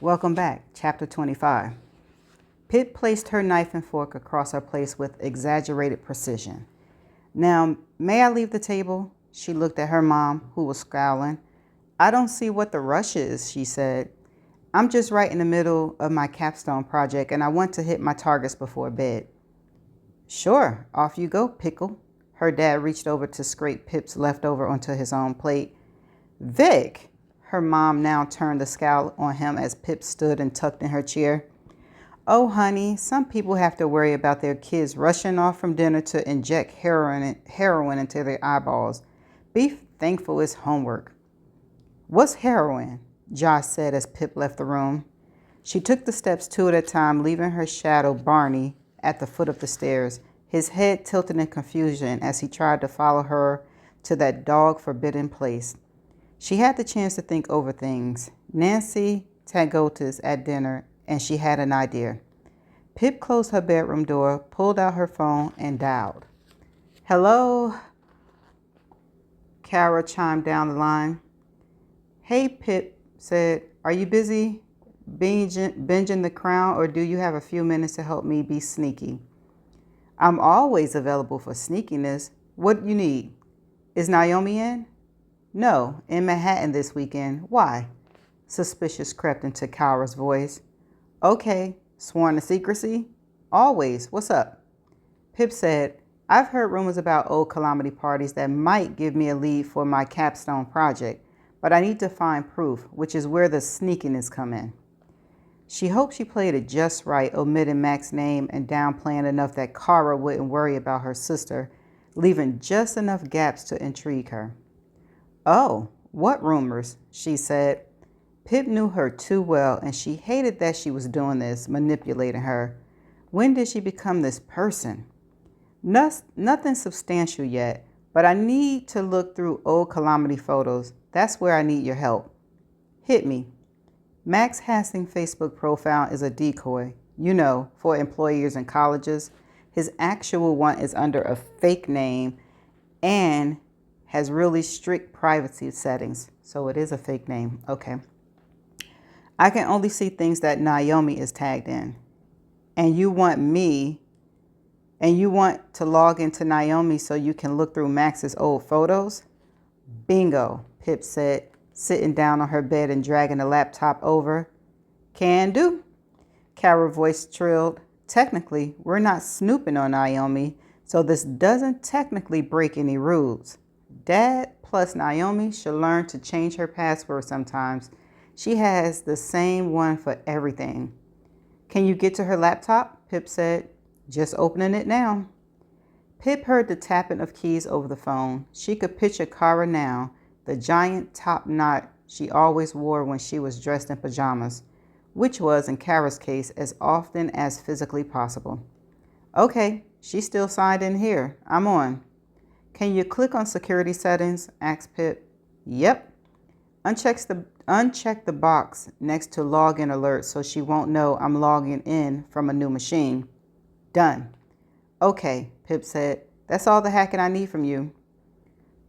Welcome back, Chapter 25. Pip placed her knife and fork across her plate with exaggerated precision. Now, may I leave the table? She looked at her mom, who was scowling. I don't see what the rush is, she said. I'm just right in the middle of my capstone project and I want to hit my targets before bed. Sure, off you go, Pickle. Her dad reached over to scrape Pip's leftover onto his own plate. Vic! Her mom now turned a scowl on him as Pip stood and tucked in her chair. Oh, honey, some people have to worry about their kids rushing off from dinner to inject heroin into their eyeballs. Be thankful it's homework. What's heroin? Josh said as Pip left the room. She took the steps two at a time, leaving her shadow, Barney, at the foot of the stairs, his head tilted in confusion as he tried to follow her to that dog-forbidden place. She had the chance to think over things. Nancy Tagotas at dinner, and she had an idea. Pip closed her bedroom door, pulled out her phone, and dialed. Hello? Kara chimed down the line. Hey, Pip said, are you busy binging The Crown, or do you have a few minutes to help me be sneaky? I'm always available for sneakiness. What you need? Is Naomi in? No, in Manhattan this weekend. Why? Suspicious crept into Kara's voice. Okay, sworn to secrecy? Always. What's up? Pip said, I've heard rumors about old calamity parties that might give me a lead for my capstone project, but I need to find proof, which is where the sneakiness come in. She hoped she played it just right, omitting Mac's name and downplaying enough that Kara wouldn't worry about her sister, leaving just enough gaps to intrigue her. Oh, what rumors? She said. Pip knew her too well, and she hated that she was doing this, manipulating her. When did she become this person? Nothing substantial yet, but I need to look through old calamity photos. That's where I need your help. Hit me. Max Hastings' Facebook profile is a decoy, for employers and colleges. His actual one is under a fake name and has really strict privacy settings. So it is a fake name. Okay. I can only see things that Naomi is tagged in. And you want to log into Naomi so you can look through Max's old photos? Bingo, Pip said, sitting down on her bed and dragging the laptop over. Can do. Kara's voice trilled. Technically, we're not snooping on Naomi, so this doesn't technically break any rules. Dad plus Naomi should learn to change her password sometimes. She has the same one for everything. Can you get to her laptop? Pip said. Just opening it now. Pip heard the tapping of keys over the phone. She could picture Kara now, the giant top knot she always wore when she was dressed in pajamas, which was, in Kara's case, as often as physically possible. Okay, she's still signed in here. I'm on. Can you click on security settings? Asked Pip. Yep. Uncheck the box next to login alert so she won't know I'm logging in from a new machine. Done. Okay, Pip said. That's all the hacking I need from you.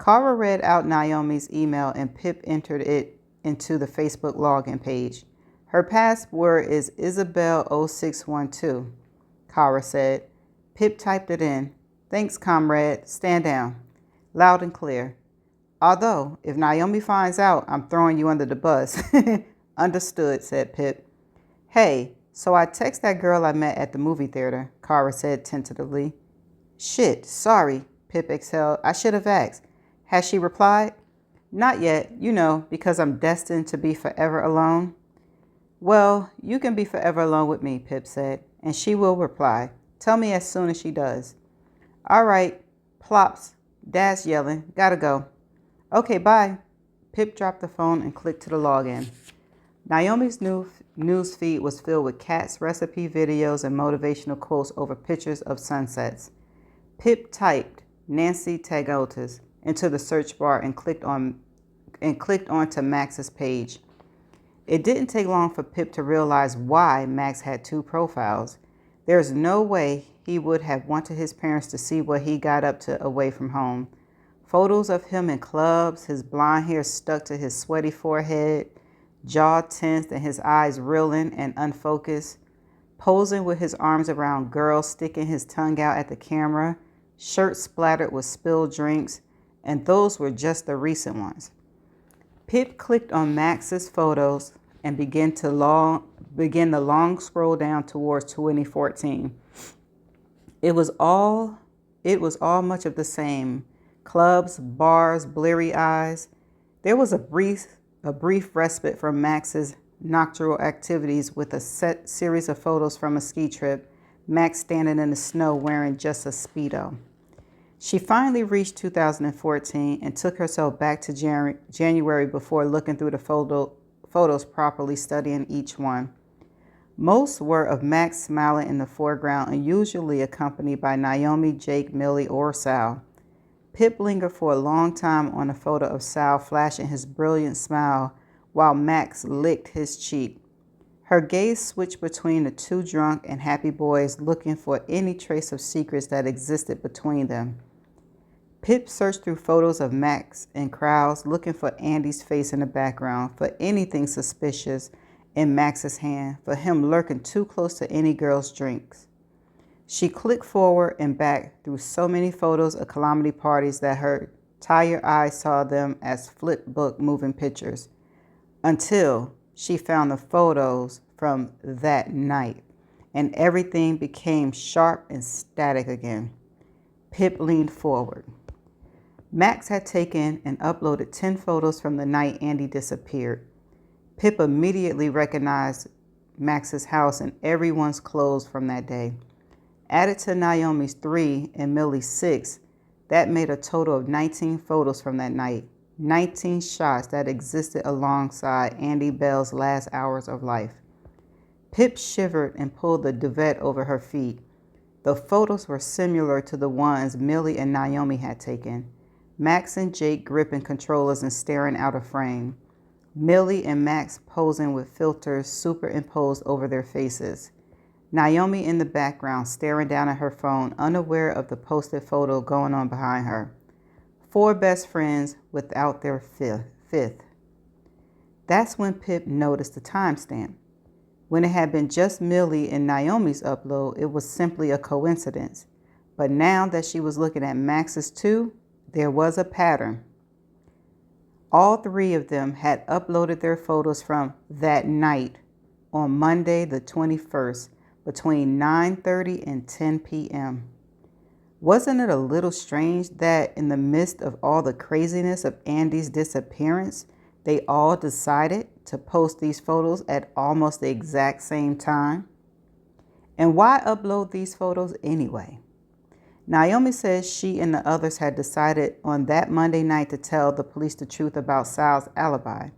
Kara read out Naomi's email and Pip entered it into the Facebook login page. Her password is Isabel0612, Kara said. Pip typed it in. Thanks, comrade. Stand down. Loud and clear. Although, if Naomi finds out, I'm throwing you under the bus. Understood, said Pip. Hey, so I text that girl I met at the movie theater, Kara said tentatively. Shit, sorry, Pip exhaled. I should have asked. Has she replied? Not yet, because I'm destined to be forever alone. Well, you can be forever alone with me, Pip said, and she will reply. Tell me as soon as she does. All right, plops. Dad's yelling. Gotta go. Okay, bye. Pip dropped the phone and clicked to the login. Naomi's news feed was filled with cats, recipe videos, and motivational quotes over pictures of sunsets. Pip typed Nancy Tagotas into the search bar and clicked onto Max's page. It didn't take long for Pip to realize why Max had two profiles. There's no way he would have wanted his parents to see what he got up to away from home. Photos of him in clubs, his blonde hair stuck to his sweaty forehead, jaw tensed and his eyes reeling and unfocused, posing with his arms around girls, sticking his tongue out at the camera, shirt splattered with spilled drinks, and those were just the recent ones. Pip clicked on Max's photos and began the long scroll down towards 2014. It was all much of the same. Clubs, bars, bleary eyes. There was a brief respite from Max's nocturnal activities with a set series of photos from a ski trip, Max standing in the snow wearing just a Speedo. She finally reached 2014 and took herself back to January before looking through the photos properly, studying each one. Most were of Max smiling in the foreground and usually accompanied by Naomi, Jake, Millie, or Sal. Pip lingered for a long time on a photo of Sal flashing his brilliant smile while Max licked his cheek. Her gaze switched between the two drunk and happy boys, looking for any trace of secrets that existed between them. Pip searched through photos of Max in crowds, looking for Andy's face in the background, for anything suspicious in Max's hand, for him lurking too close to any girl's drinks. She clicked forward and back through so many photos of calamity parties that her tired eyes saw them as flip book moving pictures, until she found the photos from that night, and everything became sharp and static again. Pip leaned forward. Max had taken and uploaded 10 photos from the night Andy disappeared. Pip immediately recognized Max's house and everyone's clothes from that day. Added to Naomi's 3 and Millie's 6, that made a total of 19 photos from that night. 19 shots that existed alongside Andy Bell's last hours of life. Pip shivered and pulled the duvet over her feet. The photos were similar to the ones Millie and Naomi had taken. Max and Jake gripping controllers and staring out of frame. Millie and Max posing with filters superimposed over their faces. Naomi in the background staring down at her phone, unaware of the posted photo going on behind her. 4 best friends without their fifth. That's when Pip noticed the timestamp. When it had been just Millie and Naomi's upload, it was simply a coincidence. But now that she was looking at Max's too, there was a pattern. All 3 of them had uploaded their photos from that night on Monday the 21st between 9:30 and 10 p.m. Wasn't it a little strange that in the midst of all the craziness of Andy's disappearance, they all decided to post these photos at almost the exact same time? And why upload these photos anyway? Naomi says she and the others had decided on that Monday night to tell the police the truth about Sal's alibi.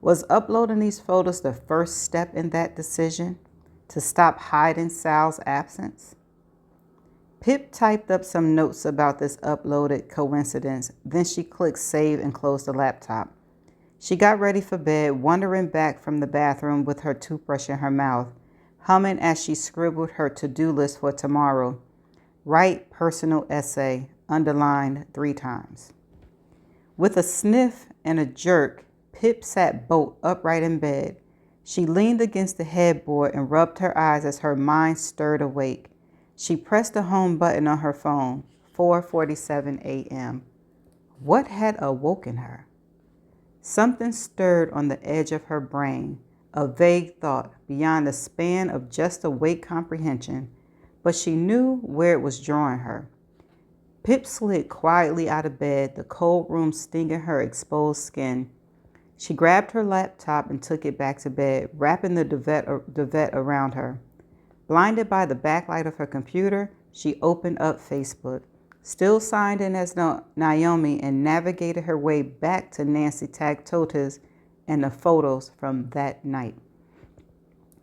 Was uploading these photos the first step in that decision to stop hiding Sal's absence? Pip typed up some notes about this uploaded coincidence, then she clicked save and closed the laptop. She got ready for bed, wandering back from the bathroom with her toothbrush in her mouth, humming as she scribbled her to-do list for tomorrow. Write personal essay, underlined 3 times. With a sniff and a jerk, Pip sat bolt upright in bed. She leaned against the headboard and rubbed her eyes as her mind stirred awake. She pressed the home button on her phone, 4:47 a.m. What had awoken her? Something stirred on the edge of her brain, a vague thought beyond the span of just awake comprehension, but she knew where it was drawing her. Pip slid quietly out of bed, the cold room stinging her exposed skin. She grabbed her laptop and took it back to bed, wrapping the duvet around her. Blinded by the backlight of her computer, she opened up Facebook, still signed in as Naomi, and navigated her way back to Nancy Tagtota's and the photos from that night.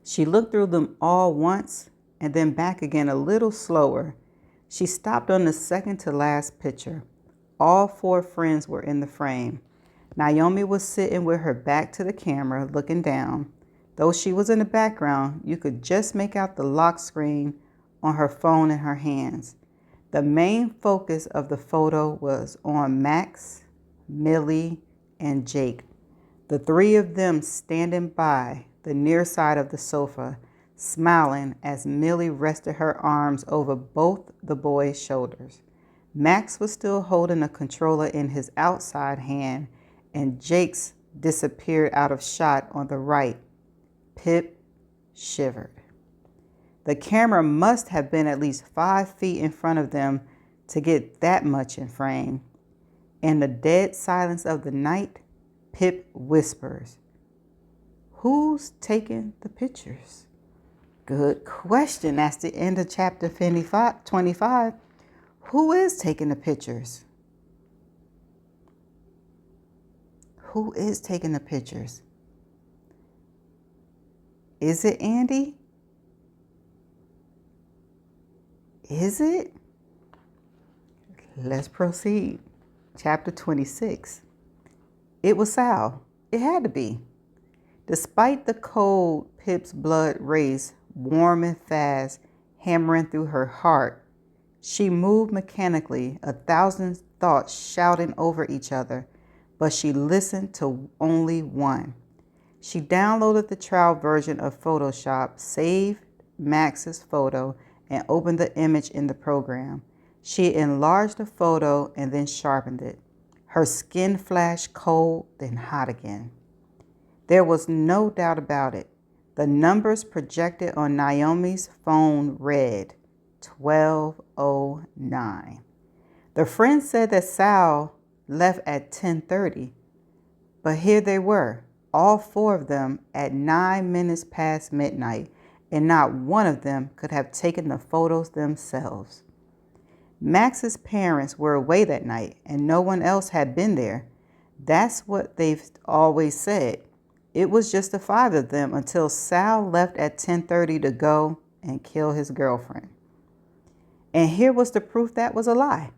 She looked through them all once and then back again a little slower. She stopped on the second to last picture. All 4 friends were in the frame. Naomi was sitting with her back to the camera, looking down. Though she was in the background, you could just make out the lock screen on her phone in her hands. The main focus of the photo was on Max, Millie, and Jake. The three of them standing by the near side of the sofa, smiling as Millie rested her arms over both the boys' shoulders. Max was still holding a controller in his outside hand, and Jake's disappeared out of shot on the right. Pip shivered. The camera must have been at least 5 feet in front of them to get that much in frame. In the dead silence of the night, Pip whispers, "Who's taking the pictures?" Good question. That's the end of chapter 25. Who is taking the pictures? Who is taking the pictures? Is it Andy? Is it? Let's proceed. Chapter 26. It was Sal. It had to be. Despite the cold, Pip's blood raced, warm and fast, hammering through her heart. She moved mechanically, 1,000 thoughts shouting over each other, but she listened to only one. She downloaded the trial version of Photoshop, saved Max's photo, and opened the image in the program. She enlarged the photo and then sharpened it. Her skin flashed cold, then hot again. There was no doubt about it. The numbers projected on Naomi's phone read 12:09. The friend said that Sal left at 10:30, but here they were, all 4 of them at 9 minutes past midnight, and not one of them could have taken the photos themselves. Max's parents were away that night, and no one else had been there. That's what they've always said. It was just the 5 of them until Sal left at 10:30 to go and kill his girlfriend. And here was the proof that was a lie.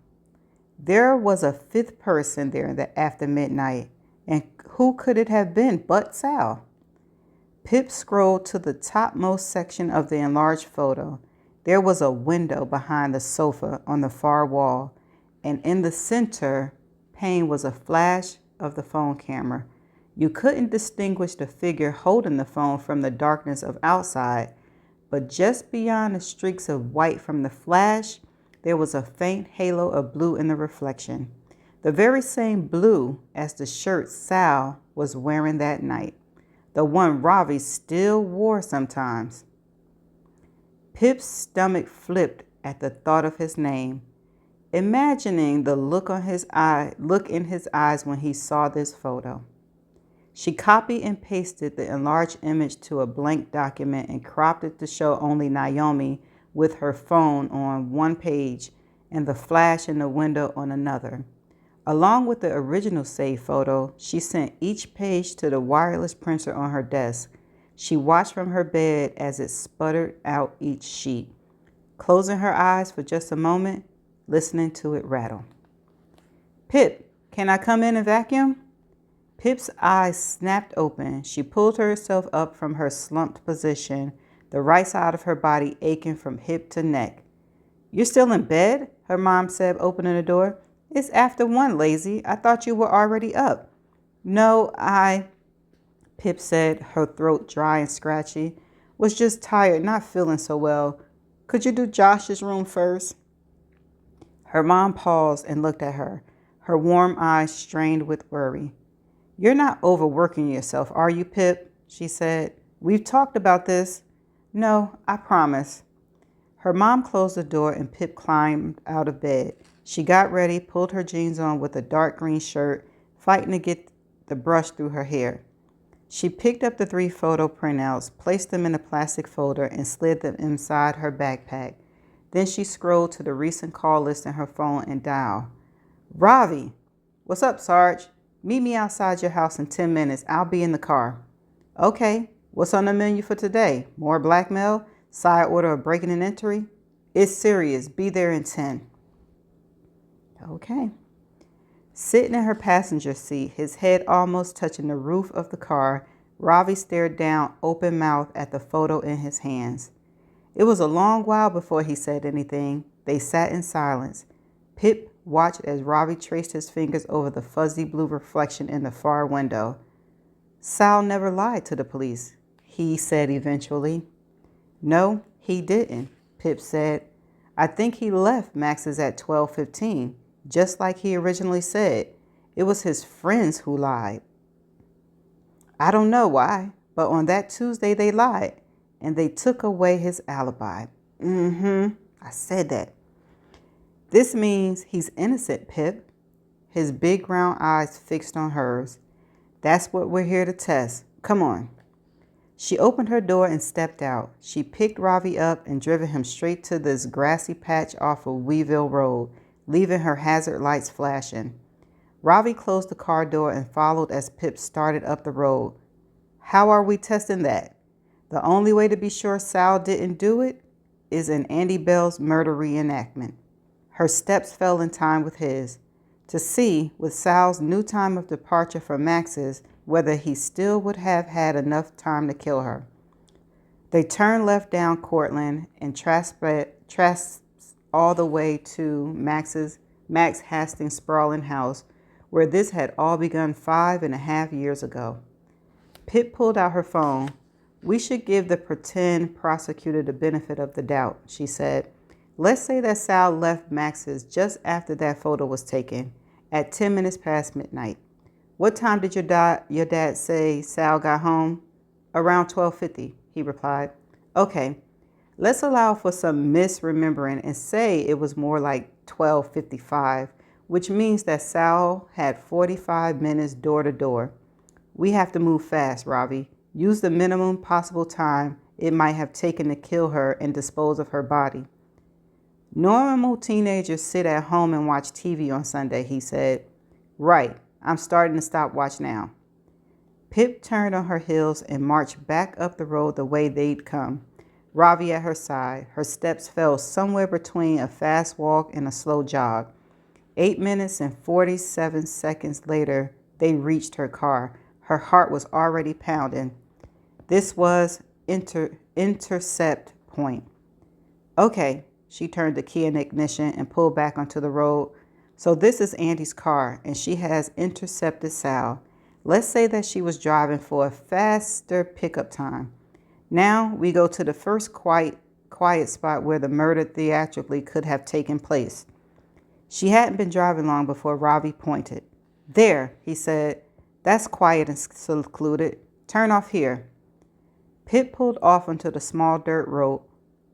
There was a 5th person there after midnight, and who could it have been but Sal? Pip scrolled to the topmost section of the enlarged photo. There was a window behind the sofa on the far wall, and in the center pane was a flash of the phone camera. You couldn't distinguish the figure holding the phone from the darkness of outside, but just beyond the streaks of white from the flash, there was a faint halo of blue in the reflection. The very same blue as the shirt Sal was wearing that night. The one Ravi still wore sometimes. Pip's stomach flipped at the thought of his name, imagining the look in his eyes when he saw this photo. She copied and pasted the enlarged image to a blank document and cropped it to show only Naomi with her phone on one page and the flash in the window on another. Along with the original saved photo, she sent each page to the wireless printer on her desk. She watched from her bed as it sputtered out each sheet, closing her eyes for just a moment, listening to it rattle. "Pip, can I come in and vacuum?" Pip's eyes snapped open. She pulled herself up from her slumped position, the right side of her body aching from hip to neck. "You're still in bed?" her mom said, opening the door. "It's after 1, lazy. I thought you were already up." "No, Pip said, her throat dry and scratchy. "Was just tired, not feeling so well. Could you do Josh's room first?" Her mom paused and looked at her, her warm eyes strained with worry. "You're not overworking yourself, are you, Pip?" she said. "We've talked about this." "No, I promise." Her mom closed the door and Pip climbed out of bed. She got ready, pulled her jeans on with a dark green shirt, fighting to get the brush through her hair. She picked up the 3 photo printouts, placed them in a plastic folder, and slid them inside her backpack. Then she scrolled to the recent call list in her phone and dialed. "Ravi!" "What's up, Sarge?" "Meet me outside your house in 10 minutes. I'll be in the car." "Okay. What's on the menu for today? More blackmail? Side order of breaking and entry?" "It's serious. Be there in 10. Okay. Sitting in her passenger seat, his head almost touching the roof of the car, Ravi stared down open-mouthed at the photo in his hands. It was a long while before he said anything. They sat in silence. Pip watched as Ravi traced his fingers over the fuzzy blue reflection in the far window. Sal never lied to the police, he said eventually. No, he didn't, Pip said. I think he left Max's at 12:15, just like he originally said. It was his friends who lied. I don't know why, but on that Tuesday they lied, and they took away his alibi. I said that. This means he's innocent, Pip. His big round eyes fixed on hers. That's what we're here to test. Come on. She opened her door and stepped out. She picked Ravi up and driven him straight to this grassy patch off of Weeville Road, leaving her hazard lights flashing. Ravi closed the car door and followed as Pip started up the road. How are we testing that? The only way to be sure Sal didn't do it is in Andy Bell's murder reenactment. Her steps fell in time with his, to see, with Sal's new time of departure from Max's, whether he still would have had enough time to kill her. They turned left down Cortland and trasped all the way to Max Hastings' sprawling house, where this had all begun 5.5 years ago. Pip pulled out her phone. We should give the pretend prosecutor the benefit of the doubt, she said. Let's say that Sal left Max's just after that photo was taken, at 10 minutes past midnight. What time did your dad say Sal got home? Around 12:50, he replied. Okay, let's allow for some misremembering and say it was more like 12:55, which means that Sal had 45 minutes door to door. We have to move fast, Ravi. Use the minimum possible time it might have taken to kill her and dispose of her body. Normal teenagers sit at home and watch TV on Sunday, he said. Right, I'm starting to stop watch now. Pip turned on her heels and marched back up the road the way they'd come, Ravi at her side. Her steps fell somewhere between a fast walk and a slow jog. 8 minutes and 47 seconds later, they reached her car. Her heart was already pounding. This was intercept point. Okay. She turned the key in ignition and pulled back onto the road. So this is Andy's car, and she has intercepted Sal. Let's say that she was driving for a faster pickup time. Now we go to the first quiet spot where the murder theatrically could have taken place. She hadn't been driving long before Ravi pointed. There, he said. That's quiet and secluded. Turn off here. Pip pulled off onto the small dirt road,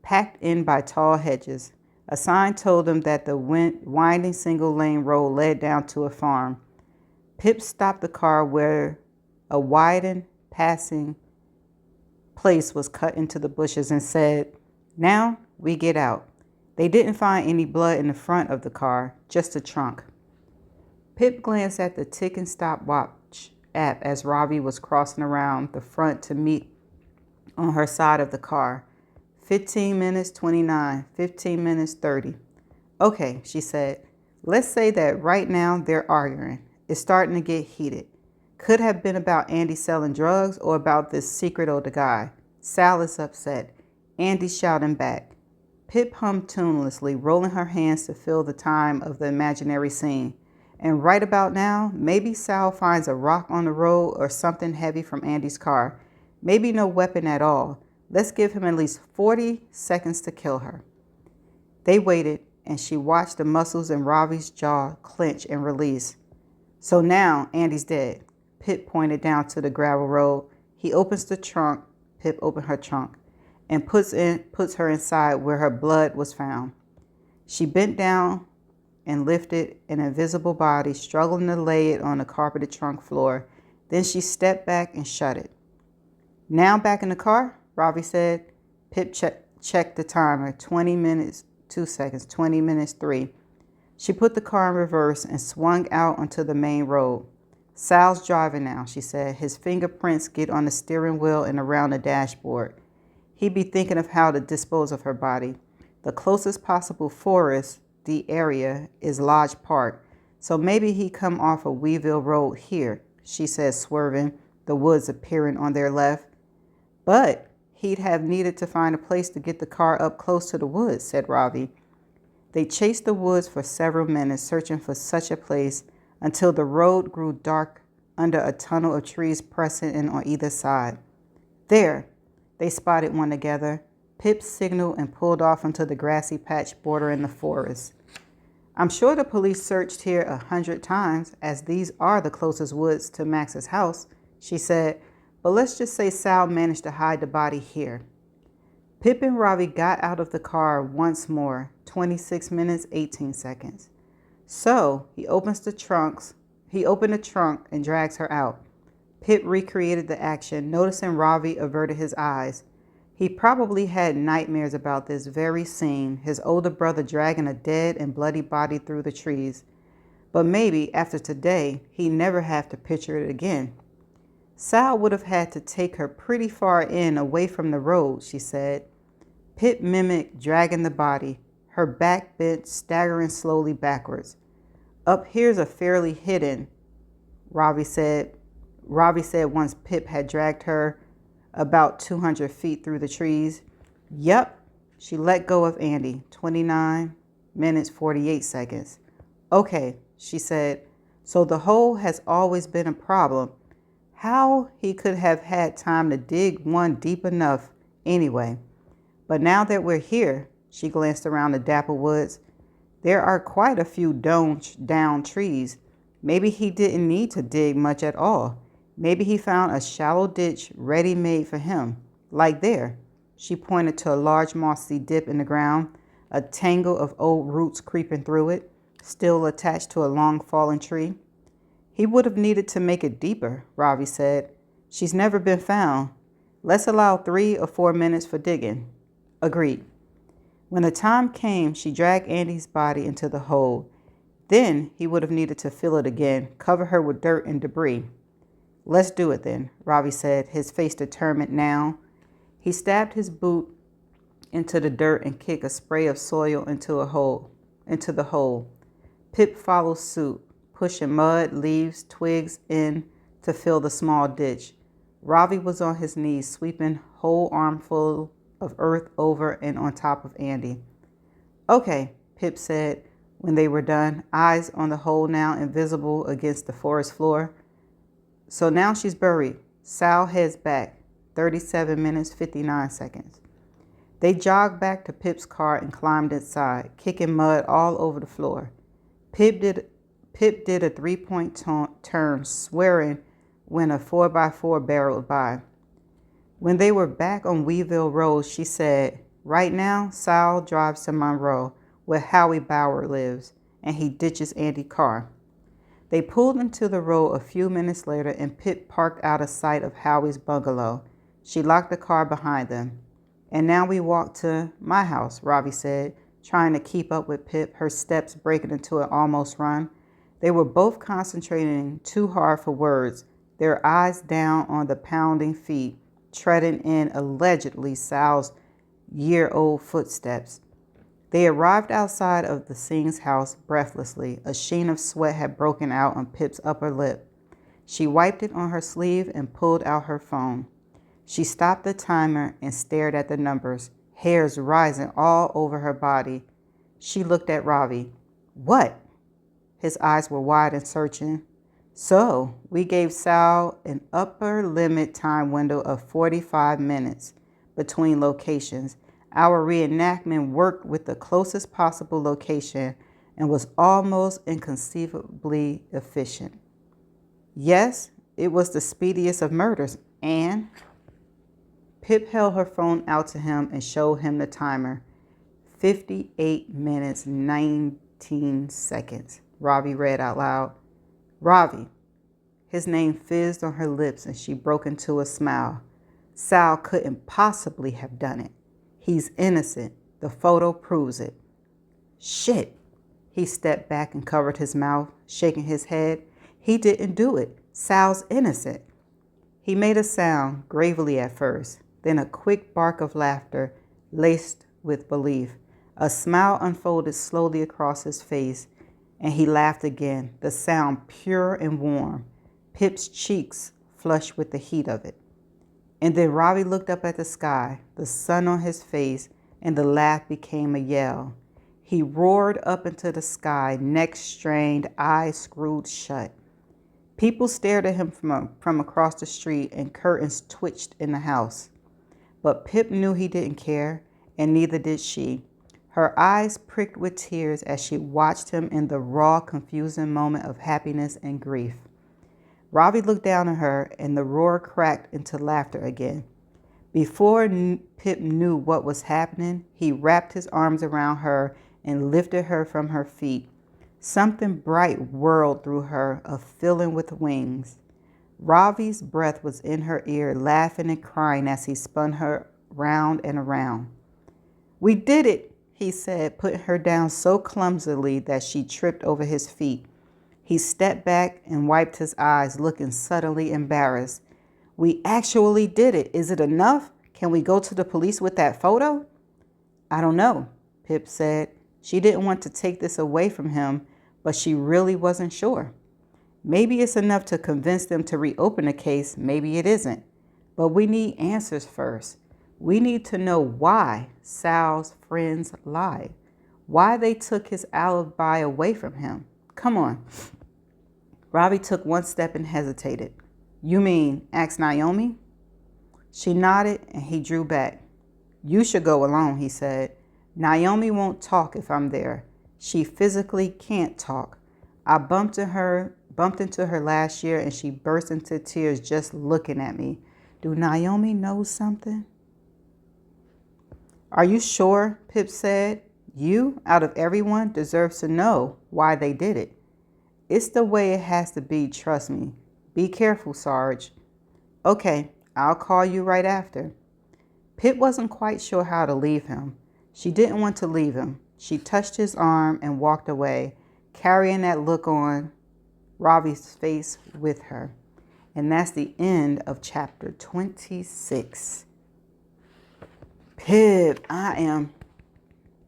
packed in by tall hedges. A sign told them that the winding single-lane road led down to a farm. Pip stopped the car where a widened passing place was cut into the bushes and said, Now we get out. They didn't find any blood in the front of the car, just a trunk. Pip glanced at the ticking stopwatch app as Ravi was crossing around the front to meet on her side of the car. 15 minutes 29, 15 minutes 30. Okay, she said. Let's say that right now they're arguing. It's starting to get heated. Could have been about Andy selling drugs or about this secret older guy. Sal is upset. Andy's shouting back. Pip hummed tunelessly, rolling her hands to fill the time of the imaginary scene. And right about now, maybe Sal finds a rock on the road or something heavy from Andy's car. Maybe no weapon at all. Let's give him at least 40 seconds to kill her. They waited, and she watched the muscles in Ravi's jaw clench and release. So now Andy's dead. Pip pointed down to the gravel road. He opens the trunk. Pip opened her trunk and puts her inside where her blood was found. She bent down and lifted an invisible body, struggling to lay it on the carpeted trunk floor. Then she stepped back and shut it. Now back in the car, Ravi said. Pip checked the timer. 20 minutes, 2 seconds, 20 minutes, 3. She put the car in reverse and swung out onto the main road. Sal's driving now, she said. His fingerprints get on the steering wheel and around the dashboard. He'd be thinking of how to dispose of her body. The closest possible forest, the area, is Lodge Park. So maybe he'd come off of Weeville Road here, she said, swerving, the woods appearing on their left. But he'd have needed to find a place to get the car up close to the woods, said Ravi. They chased the woods for several minutes, searching for such a place until the road grew dark under a tunnel of trees pressing in on either side. There, they spotted one together. Pip signaled and pulled off into the grassy patch bordering the forest. I'm sure the police searched here 100 times, as these are the closest woods to Max's house, she said, but let's just say Sal managed to hide the body here. Pip and Ravi got out of the car once more, 26 minutes, 18 seconds. So he opened the trunk and drags her out. Pip recreated the action, noticing Ravi averted his eyes. He probably had nightmares about this very scene, his older brother dragging a dead and bloody body through the trees. But maybe after today, he'd never have to picture it again. Sal would have had to take her pretty far in, away from the road, she said. Pip mimicked dragging the body, her back bent, staggering slowly backwards. Up here's a fairly hidden, Ravi said. Ravi said once Pip had dragged her about 200 feet through the trees. Yep, she let go of Andy, 29 minutes, 48 seconds. Okay, she said, so the hole has always been a problem. How he could have had time to dig one deep enough anyway. But now that we're here, she glanced around the dapple woods, there are quite a few down trees. Maybe he didn't need to dig much at all. Maybe he found a shallow ditch ready-made for him, like there. She pointed to a large mossy dip in the ground, a tangle of old roots creeping through it, still attached to a long fallen tree. He would have needed to make it deeper, Ravi said. She's never been found. Let's allow 3 or 4 minutes for digging. Agreed. When the time came, she dragged Andy's body into the hole. Then he would have needed to fill it again, cover her with dirt and debris. Let's do it then, Ravi said, his face determined now. He stabbed his boot into the dirt and kicked a spray of soil into the hole. Pip followed suit, pushing mud, leaves, twigs in to fill the small ditch. Ravi was on his knees, sweeping whole armful of earth over and on top of Andy. Okay, Pip said when they were done, eyes on the hole now invisible against the forest floor. So now she's buried. Sal heads back, 37 minutes, 59 seconds. They jogged back to Pip's car and climbed inside, kicking mud all over the floor. Pip did a 3-point turn, swearing when a 4x4 barreled by. When they were back on Weeville Road, she said, right now, Sal drives to Monroe, where Howie Bauer lives, and he ditches Andy's car. They pulled into the road a few minutes later, and Pip parked out of sight of Howie's bungalow. She locked the car behind them. And now we walk to my house, Ravi said, trying to keep up with Pip, her steps breaking into an almost run. They were both concentrating too hard for words, their eyes down on the pounding feet, treading in allegedly Sal's year-old footsteps. They arrived outside of the Singh's house breathlessly. A sheen of sweat had broken out on Pip's upper lip. She wiped it on her sleeve and pulled out her phone. She stopped the timer and stared at the numbers, hairs rising all over her body. She looked at Ravi. What? His eyes were wide and searching. So, we gave Sal an upper limit time window of 45 minutes between locations. Our reenactment worked with the closest possible location and was almost inconceivably efficient. Yes, it was the speediest of murders, and Pip held her phone out to him and showed him the timer. 58 minutes, 19 seconds, Ravi read out loud. Ravi. His name fizzed on her lips and she broke into a smile. Sal couldn't possibly have done it. He's innocent. The photo proves it. Shit. He stepped back and covered his mouth, shaking his head. He didn't do it. Sal's innocent. He made a sound, gravely at first, then a quick bark of laughter, laced with belief. A smile unfolded slowly across his face, and he laughed again, the sound pure and warm, Pip's cheeks flushed with the heat of it. And then Ravi looked up at the sky, the sun on his face, and the laugh became a yell. He roared up into the sky, neck strained, eyes screwed shut. People stared at him from across the street and curtains twitched in the house. But Pip knew he didn't care, and neither did she. Her eyes pricked with tears as she watched him in the raw, confusing moment of happiness and grief. Ravi looked down at her, and the roar cracked into laughter again. Before Pip knew what was happening, he wrapped his arms around her and lifted her from her feet. Something bright whirled through her, a feeling with wings. Ravi's breath was in her ear, laughing and crying as he spun her round and around. "We did it," he said, putting her down so clumsily that she tripped over his feet. He stepped back and wiped his eyes, looking suddenly embarrassed. "We actually did it. Is it enough? Can we go to the police with that photo?" "I don't know," Pip said. She didn't want to take this away from him, but she really wasn't sure. Maybe it's enough to convince them to reopen the case. Maybe it isn't. But we need answers first. We need to know why Sal's friends lied, why they took his alibi away from him. Come on. Ravi took one step and hesitated. "You mean ask Naomi?" She nodded and he drew back. "You should go alone," he said. "Naomi won't talk if I'm there. She physically can't talk. I bumped into her last year and she burst into tears just looking at me. Do Naomi know something?" "Are you sure?" Pip said. "You, out of everyone, deserves to know why they did it. It's the way it has to be, trust me. Be careful, Sarge." "Okay, I'll call you right after." Pip wasn't quite sure how to leave him. She didn't want to leave him. She touched his arm and walked away, carrying that look on Ravi's face with her. And that's the end of chapter 26. Pip, I am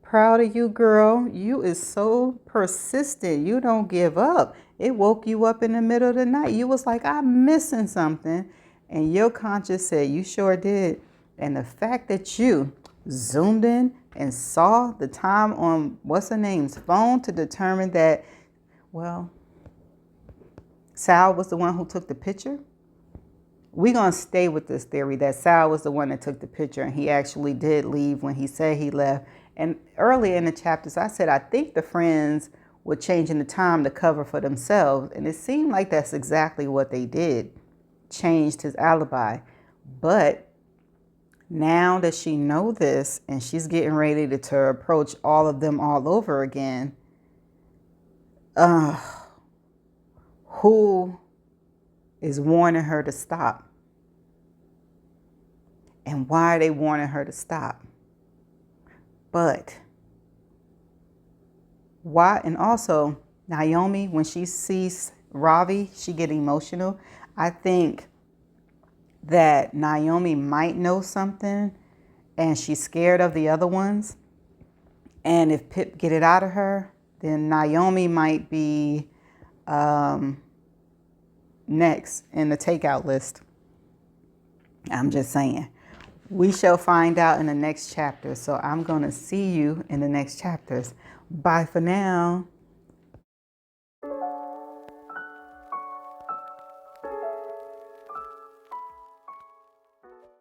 proud of you, girl. You is so persistent. You don't give up. It woke you up in the middle of the night. You was like, "I'm missing something." And your conscience said, "You sure did." And the fact that you zoomed in and saw the time on what's her name's phone to determine that, well, Sal was the one who took the picture. We're going to stay with this theory that Sal was the one that took the picture and he actually did leave when he said he left. And earlier in the chapters, I said, I think the friends were changing the time to cover for themselves. And it seemed like that's exactly what they did. Changed his alibi. But now that she knows this and she's getting ready to approach all of them all over again, who is warning her to stop? And why are they warning her to stop? But why? And also, Naomi, when she sees Ravi, she get emotional. I think that Naomi might know something and she's scared of the other ones. And if Pip get it out of her, then Naomi might be next in the takeout list. I'm just saying. We shall find out in the next chapter. So I'm going to see you in the next chapters. Bye for now.